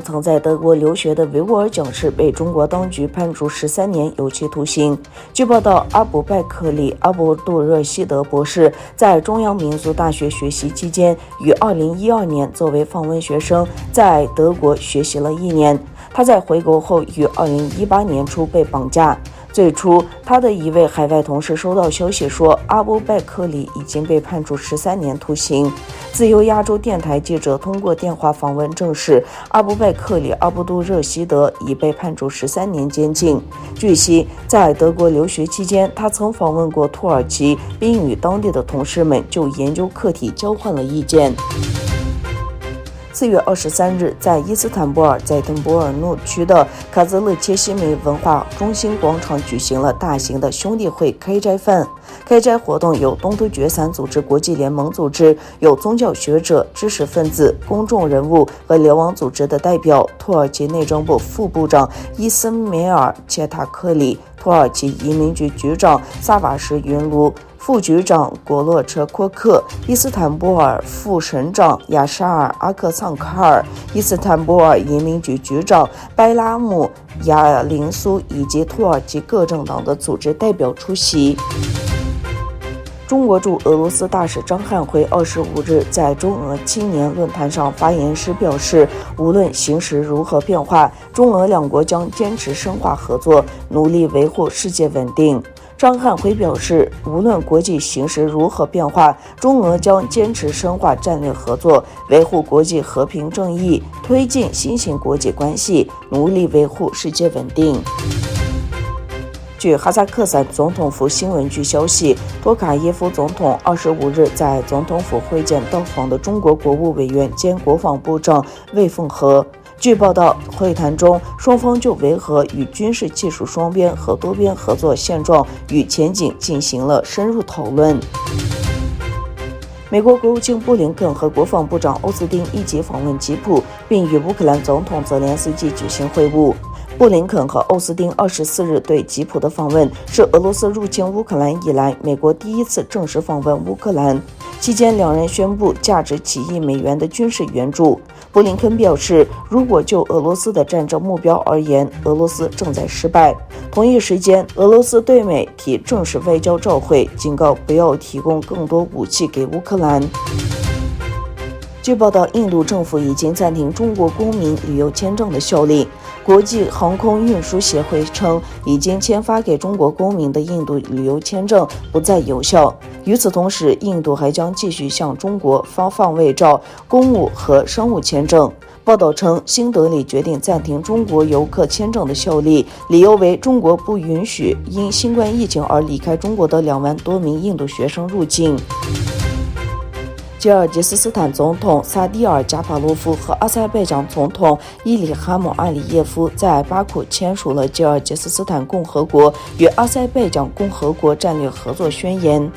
曾在德国留学的维吾尔讲师被中国当局判处13年有期徒刑。据报道，阿卜拜克里·阿卜杜热希德博士在中央民族大学学习期间，于2012年作为访问学生在德国学习了1年。他在回国后于2018年初被绑架。最初，他的一位海外同事收到消息说，阿卜拜克里已经被判处13年徒刑。自由亚洲电台记者通过电话访问证实，阿卜拜克里·阿卜杜热希德已被判处13年监禁。据悉，在德国留学期间，他曾访问过土耳其，并与当地的同事们就研究课题交换了意见。4月23日，在伊斯坦布尔在登博尔诺区的卡兹勒切西梅文化中心广场举行了大型的兄弟会开斋饭。开斋活动由东突厥散组织国际联盟组织，有宗教学者、知识分子、公众人物和流亡组织的代表。土耳其内政部副部长伊斯梅尔切塔克里、土耳其移民局局长萨瓦什云卢、副局长果洛车阔克、伊斯坦布尔副省长亚沙尔阿克桑卡尔、伊斯坦布尔移民局局长拜拉姆亚林苏以及土耳其各政党的组织代表出席。中国驻俄罗斯大使张汉辉25日在中俄青年论坛上发言时表示，无论形势如何变化，中俄两国将坚持深化合作，努力维护世界稳定。张汉辉表示，无论国际形势如何变化，中俄将坚持深化战略合作，维护国际和平正义，推进新型国际关系，努力维护世界稳定。据哈萨克斯坦总统府新闻局消息，托卡耶夫总统25日在总统府会见到访的中国国务委员兼国防部长魏凤和。据报道，会谈中双方就维和与军事技术双边和多边合作现状与前景进行了深入讨论。美国国务卿布林肯和国防部长奥斯汀一起访问吉普，并与乌克兰总统泽连斯基举行会晤。布林肯和奥斯汀24日对吉普的访问是俄罗斯入侵乌克兰以来美国第一次正式访问乌克兰。期间，两人宣布价值7亿美元的军事援助。布林肯表示，如果就俄罗斯的战争目标而言，俄罗斯正在失败。同一时间，俄罗斯对美提正式外交照会，警告不要提供更多武器给乌克兰。据报道，印度政府已经暂停中国公民旅游签证的效力。国际航空运输协会称，已经签发给中国公民的印度旅游签证不再有效。与此同时，印度还将继续向中国发放卫照、公务和商务签证。报道称，新德里决定暂停中国游客签证的效力，理由为中国不允许因新冠疫情而离开中国的2万多名印度学生入境。吉尔吉斯斯坦总统萨迪尔·加帕洛夫和阿塞拜疆总统伊里哈姆·阿里耶夫在巴库签署了吉尔吉斯斯坦共和国与阿塞拜疆共和国战略合作宣言。